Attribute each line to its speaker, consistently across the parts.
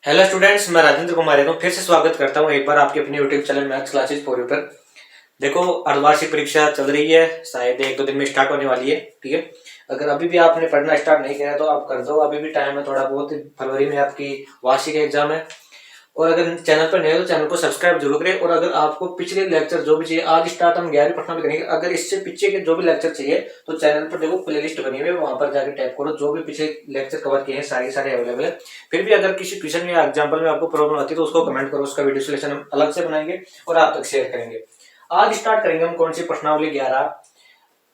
Speaker 1: Hello students, मैं राजेंद्र कुमार यादव फिर से स्वागत करता हूं एक बार आपके अपने YouTube channel maths classes for you पर। देखो, अर्धवार्षिक परीक्षा चल रही है, शायद एक दो दिन में स्टार्ट होने वाली है। ठीक है, अगर अभी भी आपने पढ़ना स्टार्ट नहीं किया है तो आप कर दो, अभी भी टाइम है थोड़ा बहुत। फरवरी में आपकी वार्षिक एग्जाम है। और अगर चैनल पर नए हो तो चैनल को सब्सक्राइब जरूर करें। और अगर आपको पिछले लेक्चर जो भी चाहिए, आज स्टार्ट हम 11वीं पटना में करेंगे, अगर इससे पीछे के जो भी लेक्चर चाहिए तो चैनल पर देखो प्लेलिस्ट बनी हुई है, वहां पर जाकर टैप करो। जो भी पिछले लेक्चर कवर किए हैं सारे अवेलेबल है। फिर भी अगर किसी क्वेश्चन या एग्जाम्पल में आपको प्रॉब्लम आती है तो उसको कमेंट करो, उसका वीडियो सोल्यूशन हम अलग से बनाएंगे और आप तक शेयर करेंगे। आज स्टार्ट करेंगे हम कौन सी प्रश्नावली 11,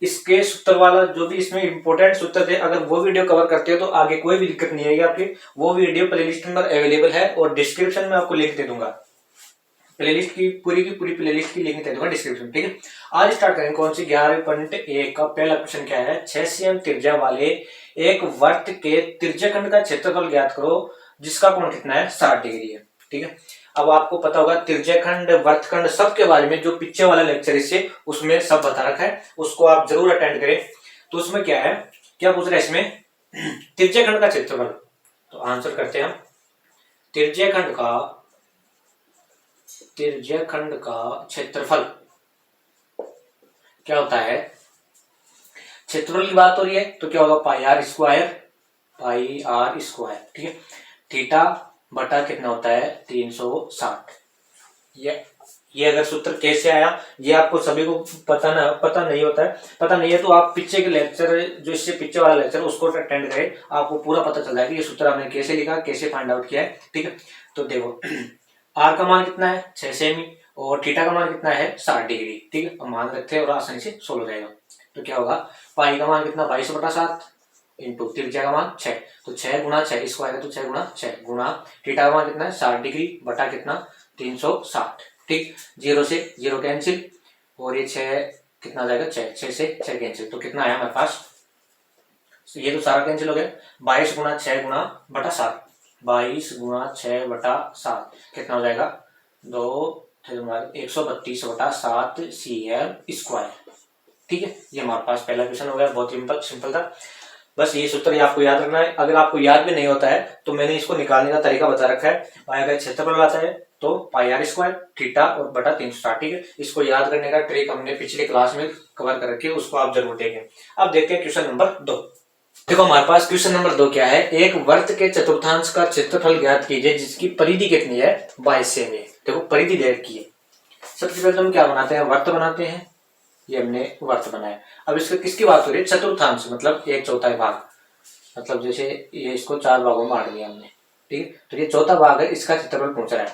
Speaker 1: इसके सूत्र वाला जो भी इसमें इंपॉर्टेंट सूत्र थे। अगर वो वीडियो कवर करते हो तो आगे कोई भी दिक्कत नहीं आएगी आपकी। वो वीडियो प्लेलिस्ट में अवेलेबल है और डिस्क्रिप्शन में आपको लिंक दे दूंगा। प्लेलिस्ट की पूरी प्लेलिस्ट की लिंक दे दूंगा डिस्क्रिप्शन। ठीक है, आज स्टार्ट करेंगे कौन सी 11.1 का पहला क्वेश्चन क्या है। 6 cm त्रिज्या वाले एक वर्त के त्रिज्याखंड का क्षेत्रफल ज्ञात करो जिसका कोण कितना है, 60 डिग्री है। ठीक है, अब आपको पता होगा त्रिज्याखंड वर्तखंड सब के बारे में, जो पीछे वाला लेक्चर इससे उसमें सब बता रखा है, उसको आप जरूर अटेंड करें। तो उसमें क्या है, क्या पूछ रहा है इसमें, त्रिज्याखंड का क्षेत्रफल। तो आंसर करते हैं हम। त्रिज्याखंड का क्षेत्रफल क्या होता है। क्षेत्रफल की बात हो रही है तो क्या होगा, पाई आर स्क्वायर। ठीक है, थीटा बटा कितना होता है, 360। ये अगर सूत्र कैसे आया, ये आपको सभी को पता नहीं होता है। पता नहीं है तो आप पीछे के लेक्चर, जो इससे पीछे वाला लेक्चर, उसको अटेंड करें, आपको पूरा पता चल जाएगा ये सूत्र हमने कैसे लिखा, कैसे फाइंड आउट किया है। ठीक है, तो देखो आर का मान कितना है, 6 सेमी, और थीटा का मान कितना है, 60 डिग्री। ठीक है, अब मान रखते हैं और आसानी से सोल्व हो जाएगा। तो क्या होगा, पाई का मान कितना, 22/7 इंटू त्रिज्या का मान 6, तो 6 गुणा 6 स्क्वायर है, तो 6 गुणा 6 गुणा थीटा का मान कितना है, 60 डिग्री बटा कितना, 360। ठीक, 0 से 0 कैंसिल, और ये 6 कितना आ जाएगा, 6 से 6 कैंसिल, तो कितना आया हमारे पास, ये तो सारा कैंसिल हो गया। 22 गुणा 6 गुणा बटा 7, 22 गुणा 6 बटा 7 कितना हो जाएगा, 132/7 cm स्क्वायर। ठीक है, ये हमारे पास पहला क्वेश्चन हो गया, बहुत सिंपल था। बस ये सूत्र आपको याद रखना है। अगर आपको याद भी नहीं होता है तो मैंने इसको निकालने का तरीका बता रखा है। अगर क्षेत्रफल आता है तो पाई आर स्क्वायर, थीटा और बटा 360। ठीक है, इसको याद करने का ट्रिक हमने पिछले क्लास में कवर कर रखी है, उसको आप जरूर देखें। अब देखते हैं क्वेश्चन नंबर 2। देखो हमारे पास क्वेश्चन नंबर 2 क्या है, एक वर्त के चतुर्थांश का क्षेत्रफल ज्ञात कीजिए जिसकी परिधि कितनी है, 22 सेमी। देखो परिधि दे रखी है। सबसे पहले हम क्या बनाते हैं, वर्त बनाते हैं। ये हमने वर्त बनाया। अब इसका किसकी बात हो रही है, चतुर्थांश मतलब 1/4 भाग, मतलब जैसे ये इसको 4 भागों में बांट दिया हमने। ठीक है, तो ये चौथा भाग है, इसका क्षेत्रफल पूछ रहा है।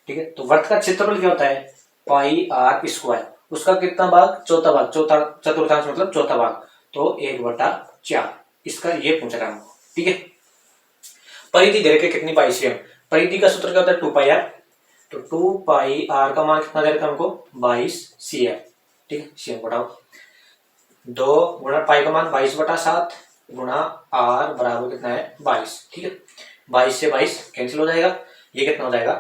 Speaker 1: ठीक है, तो वर्त का क्षेत्रफल क्या होता है, पाई आर स्क्वायर, उसका कितना भाग, चौथा भाग, चौथा चतुर्थांश मतलब चौथा भाग, तो 1/4 इसका ये पूछ रहा है हमको। ठीक है, परिधि दे रखे कितनी, 22 सेमी। परिधि का सूत्र क्या होता है, 2 पाई आर, तो 2 पाई आर का मान कितना दे रखा हमको, 22 cm। ठीक है, cm बढ़ाओ, 2 गुणा पाई का मान 22/7 गुणा आर बराबर कितना है, 22। ठीक है, 22 से 22 कैंसिल हो जाएगा, ये कितना हो जाएगा,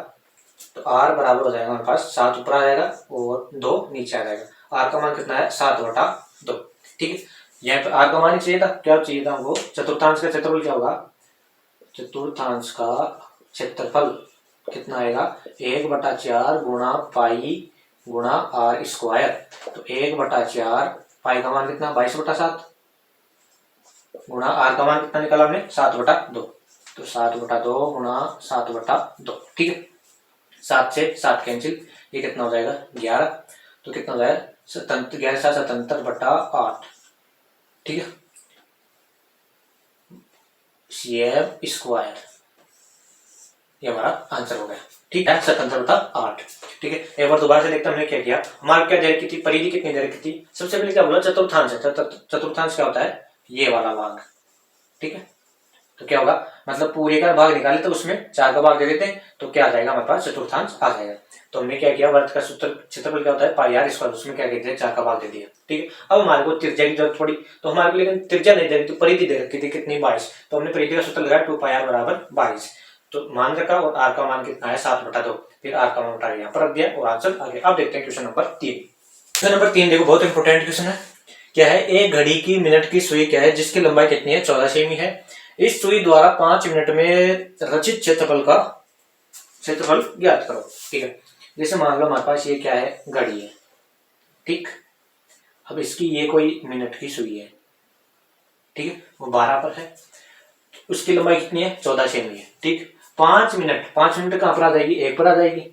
Speaker 1: तो आर बराबर हो जाएगा हमारे पास 7 ऊपर आ जाएगा और 2 नीचे आ जाएगा। आर का मान कितना है, 7/2। ठीक है, यहाँ पे आर का मान ही चाहिए था, क्या चाहिए था हमको, चतुर्थांश का क्षेत्रफल क्या होगा, चतुर्थांश का क्षेत्रफल कितना आएगा, 1/4 गुणा पाई गुणा आर स्क्वायर, तो 1/4 पाई का मान कितना, 22/7 गुणा आर का मान कितना निकाला हमने, 7/2, तो 7/2 गुणा 7/2। ठीक है, 7 से 7 कैंसिल, ये कितना हो जाएगा, 11। तो कितना हो जाएगा, 11 7 77/8। ठीक है, cm स्क्वायर, ये हमारा आंसर हो गया। ठीक है, 77/8। ठीक है, एक बार दोबारा से देखते हैं हमने क्या किया। हमारे क्या दे रखी थी, परिधि कितनी दे रखी थी, सबसे पहले क्या बोला, चतुर्थांश है। चतुर्थांश क्या होता है, ये वाला भाग। ठीक है, तो क्या होगा, मतलब पूरे का भाग निकाले तो उसमें 4 का भाग दे देते हैं, तो क्या आ जाएगा हमारे पास, चतुर्थांश आ जाएगा। तो हमने क्या किया, वर्त का सूत्र क्षेत्रफल क्या होता है, पाई आर स्क्वायर, उसमें क्या कहते हैं, 4 का भाग दे दिया। ठीक है, अब हमारे को त्रिज्या की जरूरत पड़ी, तो हमारे को लेकिन त्रिज्या नहीं दे रही, तो परिधि दे रखी थी कितनी, 22। तो हमने परिधि का सूत्र लगाया, 2 पाई आर बराबर 22, तो मान रखा, और आर का मान कितना है, 7/2। फिर आर का मान उठा यहाँ पर रख दिया और आंसर आ गया। अब देखते हैं क्वेश्चन नंबर 3। क्वेश्चन नंबर 3 देखो, बहुत इंपॉर्टेंट क्वेश्चन है। क्या है, एक घड़ी की मिनट की सुई क्या है जिसकी लंबाई कितनी है, 14 सेमी है। इस सुई द्वारा 5 मिनट में रचित क्षेत्रफल का क्षेत्रफल ज्ञात करो। ठीक है, जैसे मान लो हमारे पास ये क्या है, घड़ी है। ठीक, अब इसकी ये कोई मिनट की सुई है। ठीक है, वो 12 पर है, उसकी लंबाई कितनी है, 14 सेमी है। ठीक, 5 मिनट कहां पर आ जाएगी, एक पर आ जाएगी।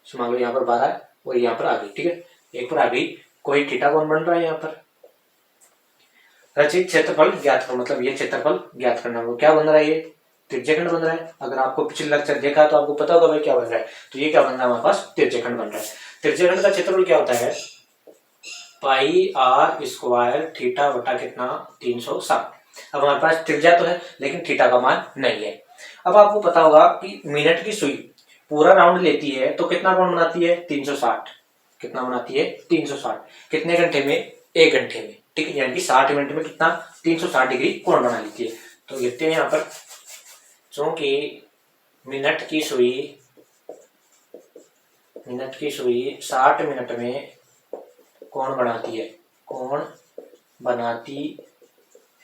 Speaker 1: मान लो यहाँ पर 12 है और यहाँ पर आ गई। ठीक है, एक पर आ गई, कोई थीटा कोण बन रहा है यहाँ पर। रचित क्षेत्रफल ज्ञात करो, मतलब ये क्षेत्रफल ज्ञात करना। वो क्या बन रहा है, ये त्रिज्यखंड बन रहा है। अगर आपको पिछले लेक्चर देखा तो आपको पता होगा भाई क्या बन रहा है। तो ये क्या बन रहा है, हमारे पास त्रिज्यखंड बन रहा है। त्रिज्यखंड का क्षेत्रफल क्या होता है, पाई आर स्क्वायर थीटा बटा कितना, 360। अब हमारे पास त्रिज्या तो है लेकिन थीटा का मान नहीं है। अब आपको पता होगा कि मिनट की सुई पूरा राउंड लेती है तो कितना कोण बनाती है, 360। कितना बनाती है, 360। कितने घंटे में, 1 घंटे में। ठीक है, यानी कि 60 मिनट में कितना, 360 डिग्री कोण बना लेती है। तो लिखते हैं यहाँ पर, चूंकि मिनट की सुई 60 मिनट में कोण बनाती है, कोण बनाती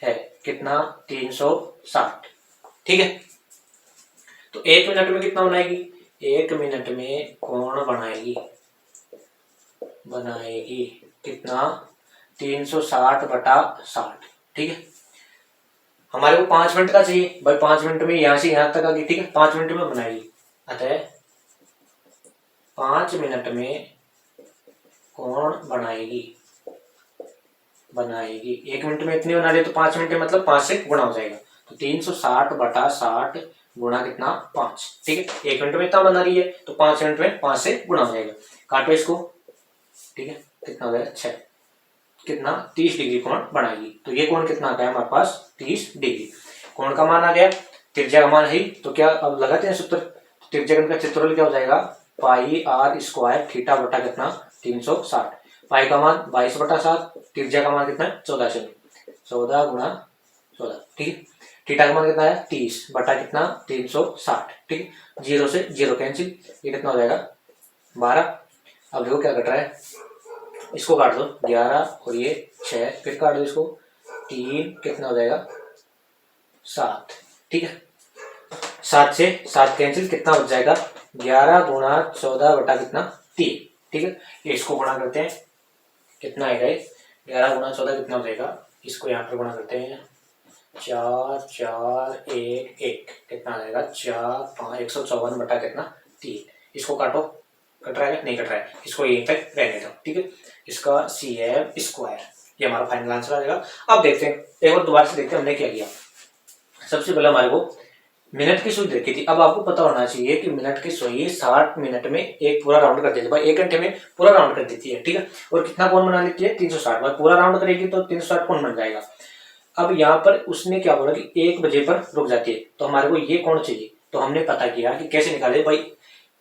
Speaker 1: है कितना, 360। ठीक है, तो 1 मिनट में कितना बनाएगी, 1 मिनट में कोण बनाएगी कितना, 360 बटा 60। ठीक है, हमारे को 5 मिनट का चाहिए भाई, 5 मिनट में यहां से यहां तक आ गई। ठीक है, 5 मिनट में बनाएगी, अतः 5 मिनट में कोण बनाएगी 1 मिनट में इतनी बना रही तो 5 मिनट में मतलब 5 से गुणा हो जाएगा। तो 360 बटा 60 गुणा कितना, 5। ठीक है, 1 मिनट में इतना बना रही है तो 5 मिनट में 5 से गुणा हो जाएगा। काटो इसको। ठीक है, कितना हो जाएगा, 6। कितना, 30 डिग्री कोण बनाएगी। तो ये कोण कितना आ गया हमारे पास, 30 डिग्री। कोण का मान आ गया, त्रिज्या का मान है। तो क्या अब लगाते हैं सूत्र, त्रिज्याखंड का क्षेत्रफल क्या हो जाएगा, पाई आर स्क्वायर थीटा बटा कितना, 360। पाई का मान 22 बटा 7, त्रिज्या का मान कितना है, 14 सेमी। 14 गुणा 14। ठीक है, थीटा का मान कितना है, 30 बटा कितना, 360। ठीक है, 0 से 0 कैंसिल, ये कितना हो जाएगा, 12। अब देखो क्या कट रहा है, इसको काट दो, 11 और ये 6, फिर काट दो इसको, 3, कितना हो जाएगा, 7। ठीक है, 7 से 7 कैंसिल, कितना बच जाएगा, 11 गुणा 14 बटा कितना, 3। ठीक है, इसको गुणा करते हैं, कितना आएगा, 11 गुणा 14 कितना हो जाएगा, इसको यहाँ पर गुणा करते हैं, 4 4 1 1, कितना आ जाएगा, 4 5 154 बटा कितना, 3। इसको काटो, कट रहा है, नहीं कट रहा है, इसको यहीं तक रहने दो। ठीक है, इसका CF स्क्वायर, ये हमारा फाइनल आंसर आ जाएगा। अब देखते हैं, एक बार दोबारा से देखते हैं हमने क्या किया। सबसे पहले हमारे को मिनट की सुई देखी थी। अब आपको पता होना चाहिए कि मिनट की सुई 60 मिनट में एक पूरा राउंड कर देती है, 1 घंटे में पूरा राउंड कर देती है। ठीक है, और कितना कोण बना लेती है, 360। भाई पूरा राउंड करेगी तो 360 कोण बन जाएगा। अब यहाँ पर उसने क्या बोला कि 1 बजे पर रुक जाती है, तो हमारे को ये कोण चाहिए। तो हमने पता किया कि कैसे निकाले भाई,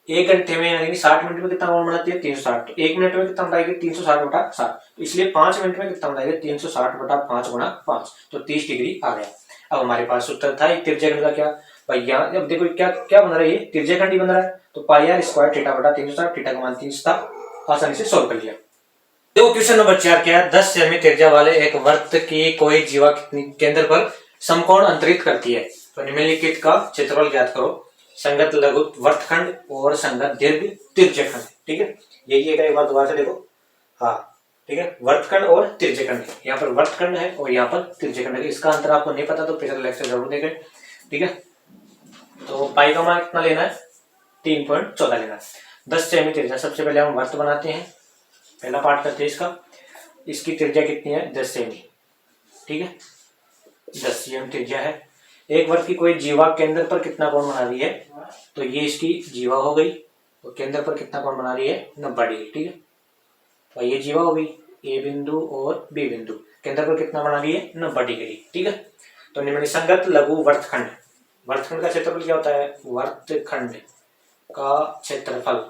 Speaker 1: 1 घंटे में यानी 60 मिनट में कितना कोण बनाती है, 360। तो 1 मिनट में कितना बनाएगी, 360 बटा 60। तो इसलिए 5 मिनट में कितना बनाएगी, 360 बटा 5 गुणा 5, तो 30 डिग्री आ गया। अब हमारे पास सूत्र था त्रिज्याखंड का, क्या भाई, यहाँ अब देखो क्या क्या बन रहा है, ये त्रिज्याखंड ही बन रहा है। तो पाई आर स्क्वायर थीटा बटा 360, थीटा का मान 30 था, आसानी से सोल्व कर लिया। देखो क्वेश्चन नंबर 4 क्या है, 10 सेमी त्रिज्या वाले एक वृत्त की कोई जीवा केंद्र पर समकोण अंतरित करती है, तो निम्नलिखित का क्षेत्रफल ज्ञात करो। संगत लघु वृत्तखंड और संगत दीर्घ त्रिज्यखंड। ठीक है, यही है, एक बार दोबारा से देखो। हाँ, ठीक है, वृत्तखंड और त्रिज्यखंड, यहाँ पर वृत्तखंड है और यहाँ पर त्रिज्यखंड है। इसका अंतर आपको नहीं पता तो पिछले लेक्चर जरूर देखें। ठीक है, तो पाई का मान कितना लेना है, 3.14 लेना है। 10 सेमी त्रिज्या, सबसे पहले हम वृत्त बनाते हैं, पहला पार्ट करते हैं इसका। इसकी त्रिज्या कितनी है, 10 सेमी। ठीक है, 10 सेमी त्रिज्या है। एक वृत्त की कोई जीवा केंद्र पर कितना कोण बना रही है, तो ये इसकी जीवा हो गई, और केंद्र पर कितना कोण बना रही है, 90 डिग्री। ठीक है, तो ये जीवा हो गई, ए बिंदु और बी बिंदु, केंद्र पर कितना बना रही है, 90 डिग्री। ठीक है, तो निम्न संगत लघु वृत्तखंड, वृत्तखंड का क्षेत्रफल क्या होता है, वृत्तखंड का क्षेत्रफल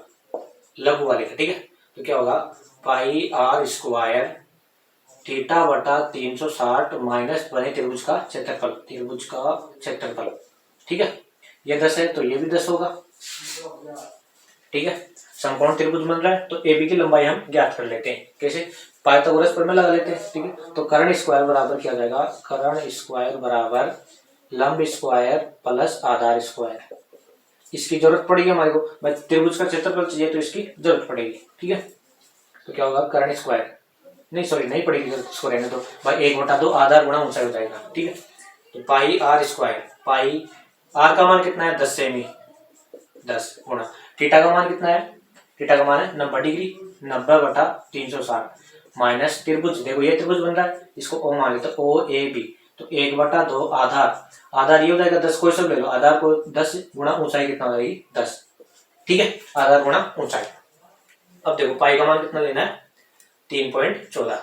Speaker 1: लघु वाले का। ठीक है, तो क्या होगा, पाई आर स्क्वायर थीटा बटा 360 माइनस बने त्रिभुज का क्षेत्रफल, त्रिभुज का क्षेत्रफल। ठीक है, ये 10 है तो ये भी 10 होगा। ठीक है, समकोण त्रिभुज बन रहा है तो AB की लंबाई हम ज्ञात कर लेते हैं, कैसे, पाइथागोरस प्रमेय लगा लेते हैं। ठीक है, तो कर्ण स्क्वायर बराबर क्या हो जाएगा, कर्ण स्क्वायर बराबर लंब स्क्वायर प्लस आधार स्क्वायर। इसकी जरूरत पड़ेगी हमारे को, भाई त्रिभुज का क्षेत्रफल चाहिए तो इसकी जरूरत पड़ेगी। ठीक है, तो क्या होगा कर्ण स्क्वायर, नहीं सॉरी नहीं पड़ेगी जरूरत, इसको रहने दो भाई, 1/2 आधार गुणा ऊंचाई हो जाएगा। ठीक है, तो पाई आर स्क्वायर, पाई आर का मान कितना है 10 सेमी, 10 गुणा थीटा का मान कितना है, थीटा का मान है 90 डिग्री, 90/360 माइनस त्रिभुज, देखो ये त्रिभुज बन रहा है, इसको ओ मान लेते ओ ए बी, तो 1/2 आधार, आधार ये हो जाएगा 10, कोई सब ले लो, आधार को 10 गुणा ऊंचाई कितना हो जाएगी 10। ठीक है, आधार गुणा ऊंचाई। अब देखो पाई का मान कितना लेना है 3.14।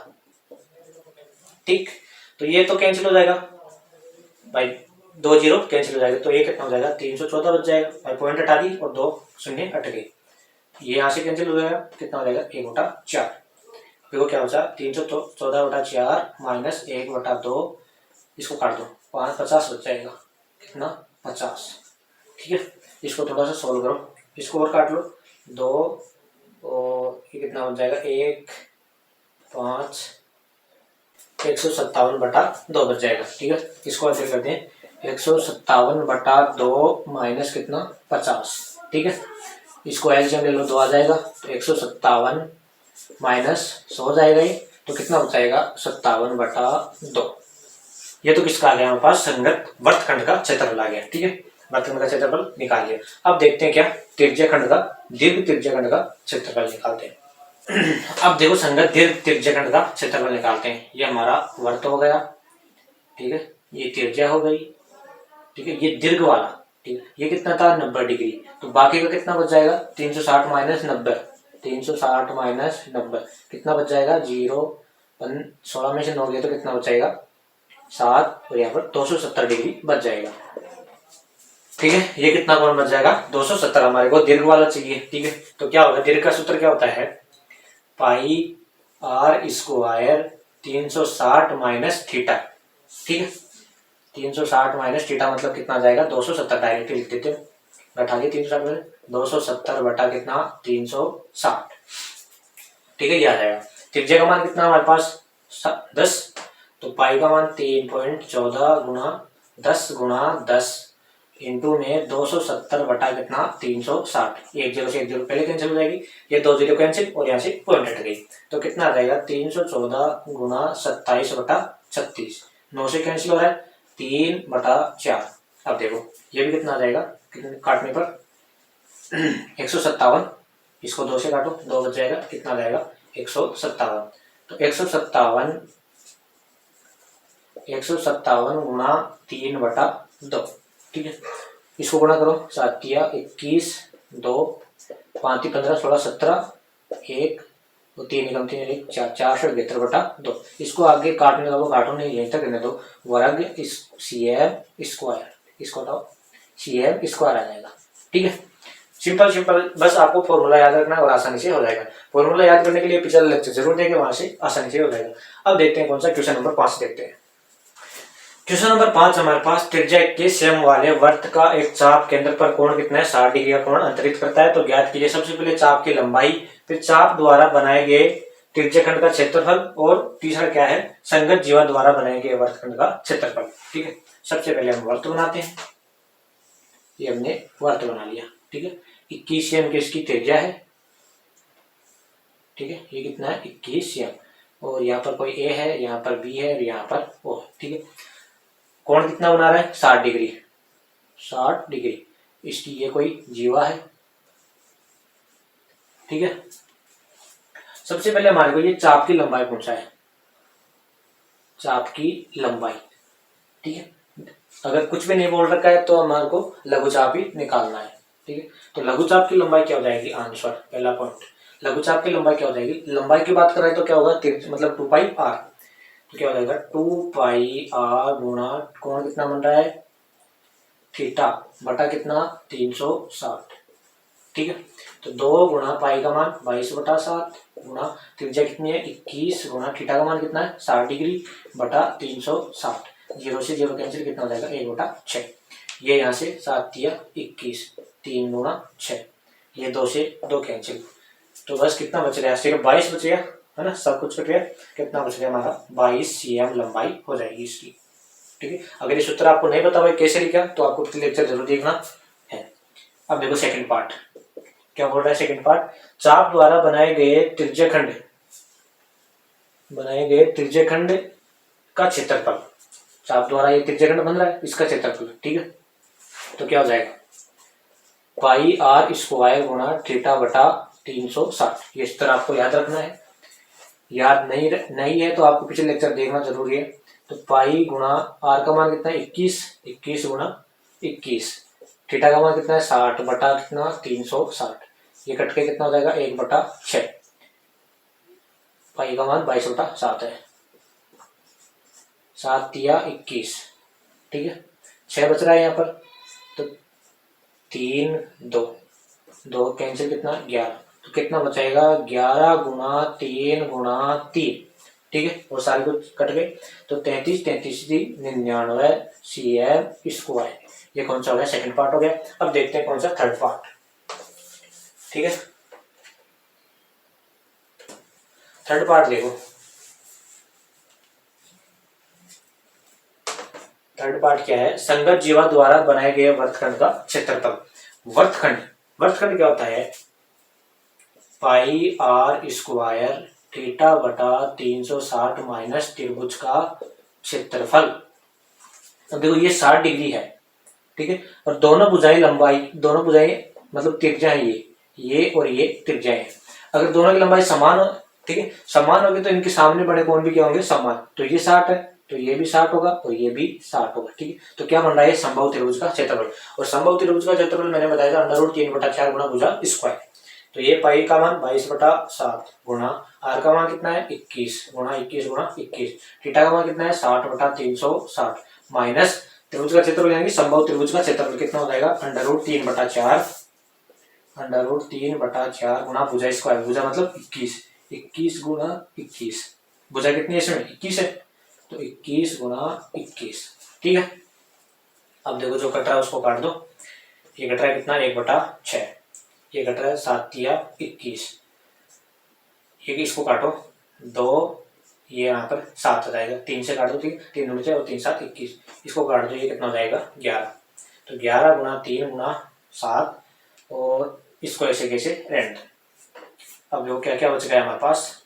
Speaker 1: ठीक, तो ये तो कैंसिल हो जाएगा भाई, 2 जीरो कैंसिल हो जाएगा, तो ये कितना हो जाएगा 314 बच जाएगा भाई, पॉइंट हटा दी और 2 शून्य हट गए, ये यहाँ से कैंसिल हो जाएगा, कितना हो जाएगा 1/4। देखो क्या बचा 314/4 माइनस 1/2, इसको काट दो 50 बच जाएगा, कितना 50। ठीक है, इसको थोड़ा सा सोल्व करो, इसको और काट लो 2 और ये कितना बच जाएगा 1 5 157/2 बच जाएगा। ठीक है, इसको ऐसे करते हैं 157/2 माइनस कितना 50। ठीक है, इसको एलसीएम ले लो 2 आ जाएगा, तो 157 माइनस 100 हो जाएगा ये, तो कितना बचाएगा 57/2। ये तो किसका आ गया हमारे पास संगत वृत्तखंड का क्षेत्रफल आ गया। ठीक है, वृत्तखंड का क्षेत्रफल निकाल लिया। अब देखते हैं क्या त्रिज्याखंड का, दीर्घ त्रिज्याखंड का क्षेत्रफल निकालते हैं। अब देखो संगत दीर्घ त्रिज्याखंड का क्षेत्रफल निकालते हैं। ये हमारा वर्त हो गया, ठीक है, ये त्रिज्या हो गई, ठीक है, ये दीर्घ वाला, ठीक है, ये कितना था 90 डिग्री, तो बाकी का कितना बच जाएगा 360 माइनस 90, 360 माइनस 90 कितना बच जाएगा 0, 16 में से 9 गया तो कितना बचाएगा 7, और यहाँ पर 270 डिग्री बच जाएगा। ठीक है, ये कितना कोण बच जाएगा 270, हमारे को दीर्घ वाला चाहिए। ठीक है, तो क्या होगा दीर्घ का सूत्र क्या होता है पाई आर स्क्वायर 360 माइनस थीटा। ठीक है, 360 माइनस थीटा मतलब कितना आ जाएगा 270, डायरेक्ट लिख देते हैं, बैठा दिए 360 में 270 बटा कितना 360। ठीक है, ये आ जाएगा। त्रिज्या का मान कितना हमारे पास 10, तो पाई का मान 3.14 गुणा 10 गुणा 10 इंटू में 270 बटा कितना 360, एक जीरो से एक जीरो पहले कैंसिल हो जाएगी, ये 2 जीरो कैंसिल और यहाँ से पॉइंट हट गई, तो कितना आ जाएगा 314 गुणा 27 बटा 36, 9 से कैंसिल हो रहा है 3/4। अब देखो ये भी कितना आ जाएगा काटने पर 157, इसको 2 से काटो 2 बच जाएगा, कितना आ जाएगा 157, तो 157 गुणा 3/2। ठीक है, इसको गुणा करो 7 तिया 21, 2 5 15 16 17, 1 और 3 निकम 3 1 4 472। इसको आगे काटने का वो काटो नहीं, यहीं तक रहने दो, वर्ग इस CM स्क्वायर, इसको हटाओ CM स्क्वायर आ जाएगा। ठीक है, सिंपल बस आपको फॉर्मूला याद रखना है और आसानी से हो जाएगा। फॉर्मूला याद करने के लिए पिछला लेक्चर जरूर देखें, वहां से आसानी से हो जाएगा। अब देखते हैं कौन सा क्वेश्चन नंबर 5 देखते हैं। क्वेश्चन नंबर 5 हमारे पास त्रिज्या के सेम वाले वर्त का एक चाप केंद्र पर कोण कितना है 60 डिग्री का कोण अंतरित करता है, तो ज्ञात कीजिए। सबसे पहले चाप की लंबाई, फिर चाप द्वारा बनाए गए त्रिज्याखंड का क्षेत्रफल, और तीसरा क्या है संगत जीवा द्वारा बनाए गए वर्तखंड का क्षेत्रफल। ठीक है, सबसे पहले हम वर्त बनाते हैं, ये हमने वर्त बना लिया। ठीक है, 21 सेम की इसकी त्रिज्या है। ठीक है, ये कितना है 21 सेम, और यहाँ पर कोई ए है, यहाँ पर बी है और यहाँ पर ओ। ठीक है, कोण कितना बना रहा है 60 डिग्री, 60 डिग्री, इसकी ये कोई जीवा है। ठीक है, सबसे पहले हमारे को ये चाप की लंबाई पूछा है, चाप की लंबाई। ठीक है, अगर कुछ भी नहीं बोल रखा है तो हमारे को लघुचाप ही निकालना है। ठीक है, तो लघुचाप की लंबाई क्या हो जाएगी आंसर, पहला पॉइंट लघुचाप की लंबाई क्या हो जाएगी, लंबाई की बात करें तो क्या होगा मतलब 2 पाई आर, तो क्या हो जाएगा 2 पाई आर गुणा कोण कितना बन रहा है थीटा बटा कितना 360। ठीक है, तो 2 गुणा पाई का मान 22/7 गुणा त्रिज्या कितनी है 21 गुणा थीटा का मान कितना है 60 डिग्री बटा 360, 0 से 0 कैंसिल, कितना हो जाएगा 1/6। ये यहाँ से 7 तिया 21, 3 गुणा 6, ये 2 से 2 कैंसिल, तो बस कितना बच गया सिर्फ 22 बच गया है ना, सब कुछ कट गया, कितना बच गया हमारा 22 cm लंबाई हो जाएगी इसकी। ठीक है, अगर ये सूत्र आपको नहीं पता भाई कैसे लिखा तो आपको लेक्चर जरूर देखना है। अब देखो सेकंड पार्ट क्या बोल रहा है। सेकंड पार्ट, चाप द्वारा बनाए गए त्रिज्यखंड का क्षेत्रफल। चाप द्वारा ये त्रिज्यखंड बन रहा है, इसका क्षेत्रफल, ठीक है। तो क्या हो जाएगा, पाई आर स्क्वायर गुणा थीटा बटा 360। ये इस तरह आपको याद रखना है। याद नहीं है तो आपको पिछले लेक्चर देखना जरूरी है। तो पाई गुणा आर का मान कितना है 21 गुणा 21, थीटा का मान कितना है 60 बटा कितना 360। ये कट के कितना हो जाएगा 1/6। पाई का मान 22/7 है। 7 तिया 21, ठीक है। 6 बच रहा है यहाँ पर, तो 3 2 कैंसिल कितना 11। तो कितना बचेगा 11 गुणा 3 गुणा 3, ठीक है। और सारे कुछ कट गए तो 33 99 CM स्क्वायर। ये कौन सा हो गया, सेकंड पार्ट हो गया। अब देखते हैं कौन सा थर्ड पार्ट, ठीक है। थर्ड पार्ट देखो, थर्ड पार्ट क्या है, संगत जीवा द्वारा बनाए गए वर्तखंड का क्षेत्रफल। वर्तखंड क्या होता है, पाई आर स्क्वायर थीटा बटा 360 माइनस त्रिभुज का क्षेत्रफल। अब देखो ये 60 डिग्री है, ठीक है। और दोनों भुजाएं मतलब त्रिज्या है, ये और ये त्रिज्या है। अगर दोनों की लंबाई समान हो, ठीक है, समान होगी तो इनके सामने बड़े कोण भी क्या होंगे, समान। तो ये 60 है तो ये भी 60 होगा और ये भी 60 होगा, ठीक है। तो क्या बन रहा है, संभव त्रिभुज का क्षेत्रफल। और संभव त्रिभुज का क्षेत्रफल मैंने बताया था √3/4 गुणा भुजा स्क्वायर। तो ये पाई का मान 22/7 गुणा आर का मान कितना है 21 गुणा 21, थीटा का मान कितना है 60/360 माइनस त्रिभुज का क्षेत्रफल यानी संभव त्रिभुज का क्षेत्रफल कितना हो जाएगा √3/4 गुणा भुजा स्क्वायर। भुजा मतलब 21 गुणा 21, भुजा कितनी है इसमें 21 है, तो 21 गुणा 21, ठीक है। अब देखो जो कट रहा है उसको काट दो। ये कट रहा है कितना 1/6, ये कट रहा है 7 तिया 21, ये इसको काटो 2, ये यहाँ पर 7 हो जाएगा, 3 से काट दो, ठीक है। 3 दूनी और 3 7 21, इसको काट दो, ये कितना हो जाएगा 11। तो 11 गुणा 3 गुणा 7 और इसको ऐसे कैसे रेंट। अब देखो क्या क्या बच गया हमारे पास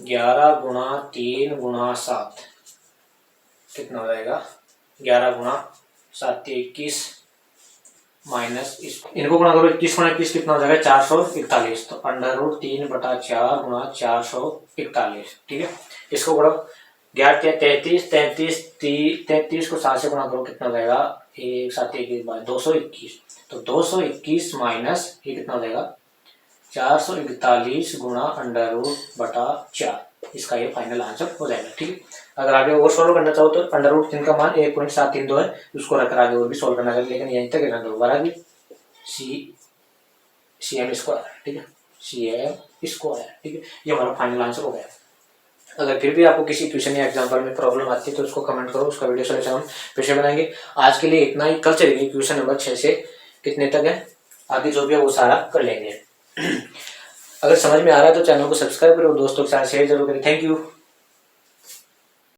Speaker 1: 11 गुणा 3 गुणा 7 कितना हो जाएगा 11 गुणा 7 21 माइनस इनको गुणा करो 21 गुणा 21 कितना हो जाएगा 441। तो √3/4 गुणा 441, ठीक है। इसको करो 11 33 को 7 से गुणा करो कितना हो जाएगा 1 7 1 221। तो 221 माइनस ये कितना हो जाएगा 441 गुणा √4, इसका ये फाइनल आंसर हो जाएगा, ठीक है। अगर आगे और सोल्व करना चाहो तो √3 का मान 1.732 है, उसको रखकर आगे और भी सोल्व करना चाहिए, लेकिन यहीं तक रहना दो बार आगे CM स्क्वायर, ठीक है, CM स्क्वायर, ठीक है। ये हमारा फाइनल आंसर हो गया। अगर फिर भी आपको किसी क्वेश्चन या एग्जाम्पल में प्रॉब्लम आती है तो उसको कमेंट करो, उसका वीडियो सोल्यूशन हम फिर से बनाएंगे। आज के लिए इतना ही, कल चलेंगे क्वेश्चन नंबर 6 से कितने तक है, आगे जो भी है वो सारा कर लेंगे। अगर समझ में आ रहा है तो चैनल को सब्सक्राइब करो, दोस्तों के साथ शेयर जरूर करें। Thank you.